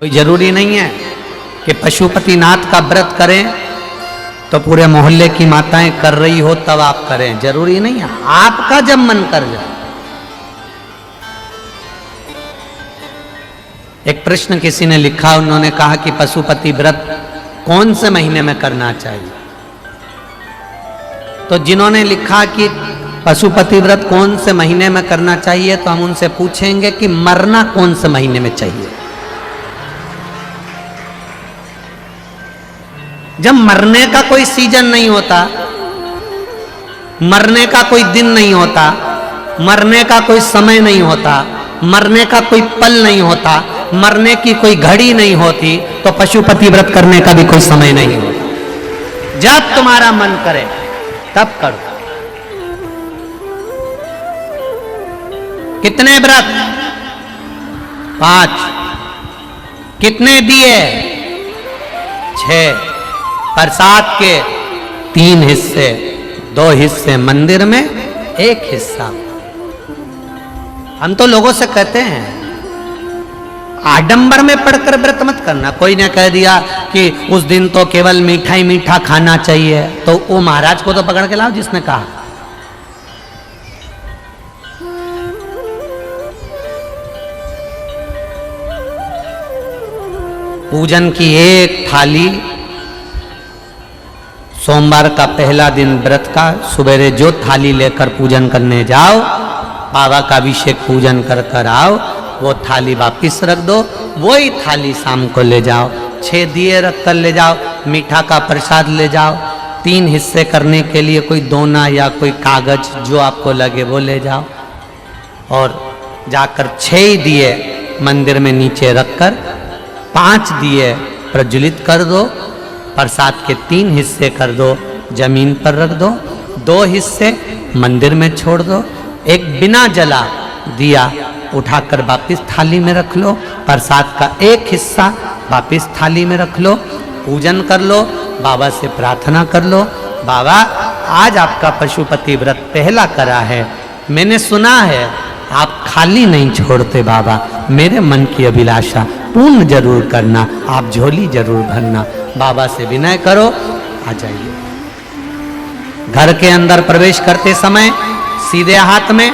कोई जरूरी नहीं है कि पशुपतिनाथ का व्रत करें तो पूरे मोहल्ले की माताएं कर रही हो तब आप करें, जरूरी नहीं है, आपका जब मन कर जाए। एक प्रश्न किसी ने लिखा, उन्होंने कहा कि पशुपति व्रत कौन से महीने में करना चाहिए। तो जिन्होंने लिखा कि पशुपति व्रत कौन से महीने में करना चाहिए, तो हम उनसे पूछेंगे कि मरना कौन से महीने में चाहिए। जब मरने का कोई सीजन नहीं होता, मरने का कोई दिन नहीं होता, मरने का कोई समय नहीं होता, मरने का कोई पल नहीं होता, मरने की कोई घड़ी नहीं होती, तो पशुपति व्रत करने का भी कोई समय नहीं होता। जब तुम्हारा मन करे तब करो। कितने व्रत? 5। कितने दिए? 6। प्रसाद के 3 हिस्से, 2 हिस्से मंदिर में, 1 हिस्सा। हम तो लोगों से कहते हैं आडंबर में पढ़कर व्रत मत करना। कोई ने कह दिया कि उस दिन तो केवल मीठा ही मीठा खाना चाहिए, तो वो महाराज को तो पकड़ के लाओ जिसने कहा। पूजन की एक थाली, सोमवार का पहला दिन व्रत का, सवेरे जो थाली लेकर पूजन करने जाओ, बाबा का अभिषेक पूजन कर कर आओ, वो थाली वापिस रख दो, वही थाली शाम को ले जाओ। 6 दिए रख कर ले जाओ, मीठा का प्रसाद ले जाओ। 3 हिस्से करने के लिए कोई दोना या कोई कागज जो आपको लगे वो ले जाओ, और जाकर 6 दिए मंदिर में नीचे रखकर 5 दिए प्रज्वलित कर दो। प्रसाद के 3 हिस्से कर दो, जमीन पर रख दो, 2 हिस्से मंदिर में छोड़ दो, एक बिना जला दिया उठाकर वापिस थाली में रख लो, प्रसाद का 1 हिस्सा वापिस थाली में रख लो, पूजन कर लो, बाबा से प्रार्थना कर लो, बाबा आज आपका पशुपति व्रत पहला करा है, मैंने सुना है आप खाली नहीं छोड़ते बाबा, मेरे मन की अभिलाषा पूर्ण जरूर करना, आप झोली जरूर भरना। बाबा से विनय करो, आ जाइए। घर के अंदर प्रवेश करते समय सीधे हाथ में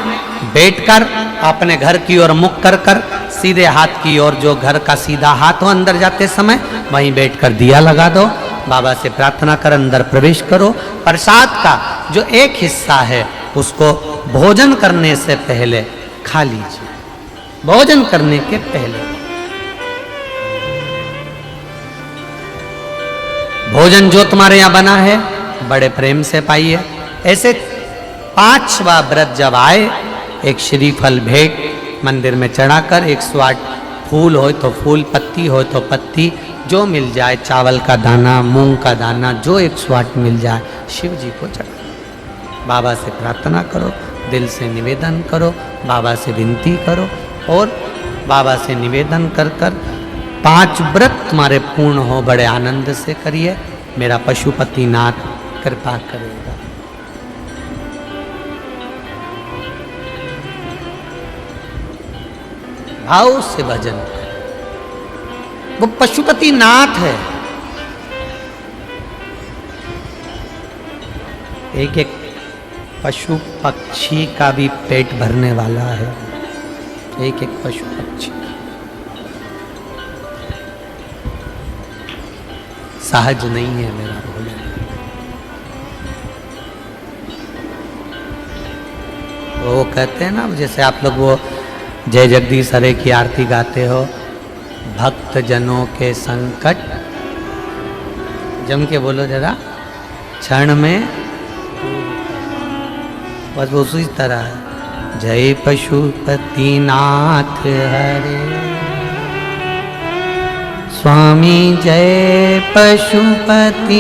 बैठकर अपने घर की ओर मुख कर कर, सीधे हाथ की ओर, जो घर का सीधा हाथ हो, अंदर जाते समय वहीं बैठकर दिया लगा दो, बाबा से प्रार्थना कर अंदर प्रवेश करो। प्रसाद का जो 1 हिस्सा है उसको भोजन करने से पहले खा लीजिए, भोजन करने के पहले। भोजन जो तुम्हारे यहाँ बना है बड़े प्रेम से पाइए। ऐसे 5वां व्रत जब आए, एक श्रीफल भेंट मंदिर में चढ़ाकर, 108 फूल हो तो फूल, पत्ती हो तो पत्ती, जो मिल जाए, चावल का दाना, मूंग का दाना, जो 108 मिल जाए, शिव जी को चढ़ाओ। बाबा से प्रार्थना करो, दिल से निवेदन करो, बाबा से विनती करो, और बाबा से निवेदन कर कर 5 व्रत तुम्हारे पूर्ण हो, बड़े आनंद से करिए, मेरा पशुपतिनाथ कृपा करेगा। भाव से भजन करो, वो पशुपतिनाथ है। एक एक पशु पक्षी का भी पेट भरने वाला है, एक एक पशु पक्षी सहज नहीं है मेरा भोले। वो कहते हैं ना, जैसे आप लोग वो जय जगदीश हरे की आरती गाते हो, भक्त जनों के संकट, जम के बोलो जरा, क्षण में, बस उसी तरह है। जय पशुपतिनाथ हरे स्वामी, जय पशुपतिनाथ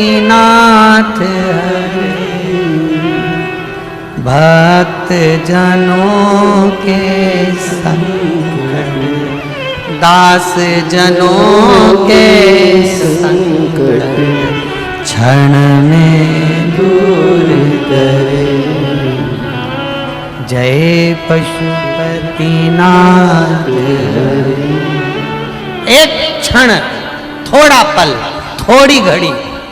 हरे, भक्त जनों के संकट, दास जनों के संकट, क्षण में दूर करे। जय पशुपतिनाथ हरे। एक क्षण, थोड़ा पल, थोड़ी घड़ी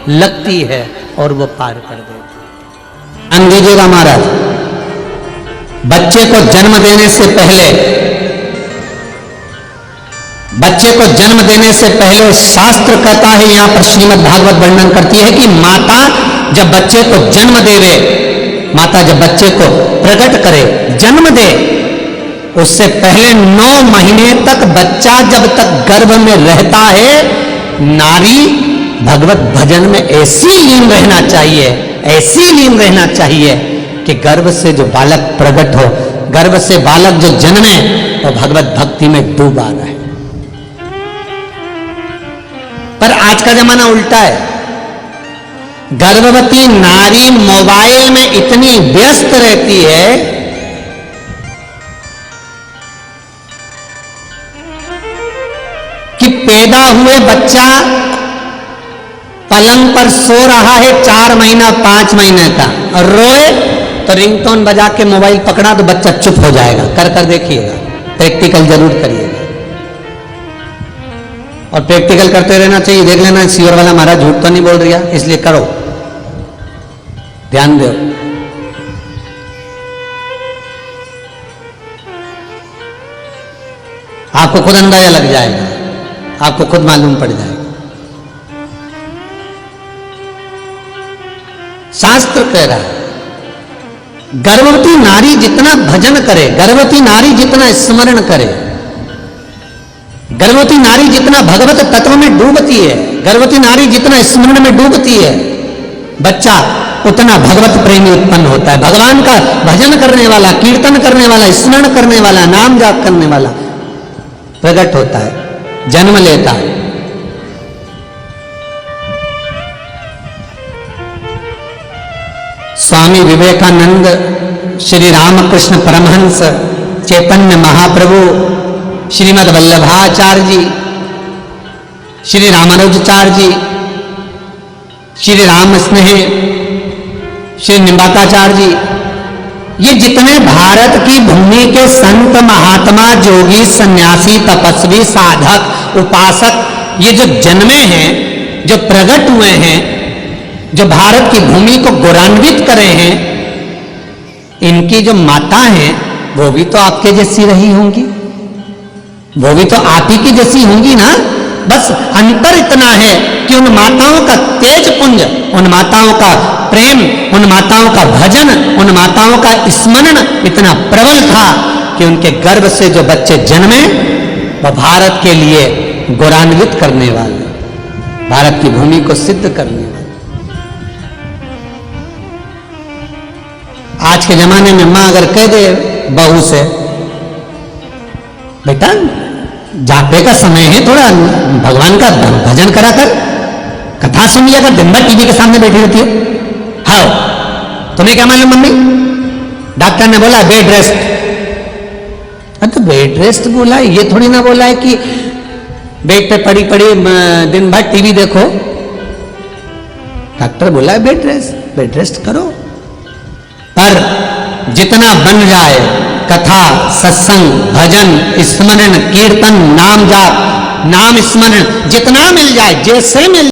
लगती है और वो पार कर देती। ध्यान दीजिएगा महाराज, बच्चे को जन्म देने से पहले, बच्चे को जन्म देने से पहले शास्त्र कहता है, यहां पर श्रीमद् भागवत वर्णन करती है कि माता जब बच्चे को जन्म देवे, माता जब बच्चे को प्रकट करे, जन्म दे, उससे पहले 9 महीने तक बच्चा जब तक गर्भ में रहता है, नारी भगवत भजन में ऐसी लीन रहना चाहिए, ऐसी लीन रहना चाहिए कि गर्भ से जो बालक प्रकट हो, गर्भ से बालक जो जन्मे, वो भगवत भक्ति में डूबा रहे। पर आज का जमाना उल्टा है, गर्भवती नारी मोबाइल में इतनी व्यस्त रहती है कि पैदा हुए बच्चा पलंग पर सो रहा है 4 महीना 5 महीने का, और रोए तो रिंगटोन बजा के मोबाइल पकड़ा तो बच्चा चुप हो जाएगा। कर कर देखिएगा, प्रैक्टिकल जरूर करिएगा, और प्रैक्टिकल करते रहना चाहिए। देख लेना सीवर वाला महाराज झूठ तो नहीं बोल रहा, इसलिए करो, ध्यान दो। आपको खुद अंदाजा लग जाएगा, आपको खुद मालूम पड़ जाएगा। शास्त्र कह रहा है, गर्भवती नारी जितना भजन करे, गर्भवती नारी जितना स्मरण करे, गर्भवती नारी जितना भगवत तत्व में डूबती है, गर्भवती नारी जितना स्मरण में डूबती है, बच्चा उतना भगवत प्रेमी उत्पन्न होता है। भगवान का भजन करने वाला, कीर्तन करने वाला, स्मरण करने वाला, नाम जाप करने वाला प्रकट होता है, जन्म लेता है। स्वामी विवेकानंद, श्री रामकृष्ण परमहंस, चैतन्य महाप्रभु, श्रीमद् वल्लभाचार्य जी, श्री रामानुजाचार्य जी, श्री राम स्नेह, श्री निम्बाकाचार्य जी, ये जितने भारत की भूमि के संत, महात्मा, जोगी, सन्यासी, तपस्वी, साधक, उपासक, ये जो जन्मे हैं, जो प्रकट हुए हैं, जो भारत की भूमि को गौरवान्वित करे हैं, इनकी जो माता हैं वो भी तो आपके जैसी रही होंगी, वो भी तो आप ही की जैसी होंगी ना। बस अंतर इतना है कि उन माताओं का तेज पुंज, उन माताओं का प्रेम, उन माताओं का भजन, उन माताओं का स्मरण इतना प्रबल था कि उनके गर्भ से जो बच्चे जन्मे वह भारत के लिए गौरवान्वित करने वाले, भारत की भूमि को सिद्ध करने वाले। आज के जमाने में मां अगर कह दे बहू से, बेटा जापे का समय है, थोड़ा भगवान का भजन करा कर, कथा सुन लिया कर, दिन भर टीवी के सामने बैठी रहती है। हाँ, तुम्हें क्या मालूम मम्मी, डॉक्टर ने बोला बेड रेस्ट। तो बेड रेस्ट बोला है, ये थोड़ी ना बोला है कि बेड पे पड़ी पड़ी दिन भर टीवी देखो। डॉक्टर बोला है बेड रेस्ट करो। पर जितना बन जाए कथा, सत्संग, भजन, स्मरण, कीर्तन, नाम जाप, नाम स्मरण जितना मिल जाए, जैसे मिल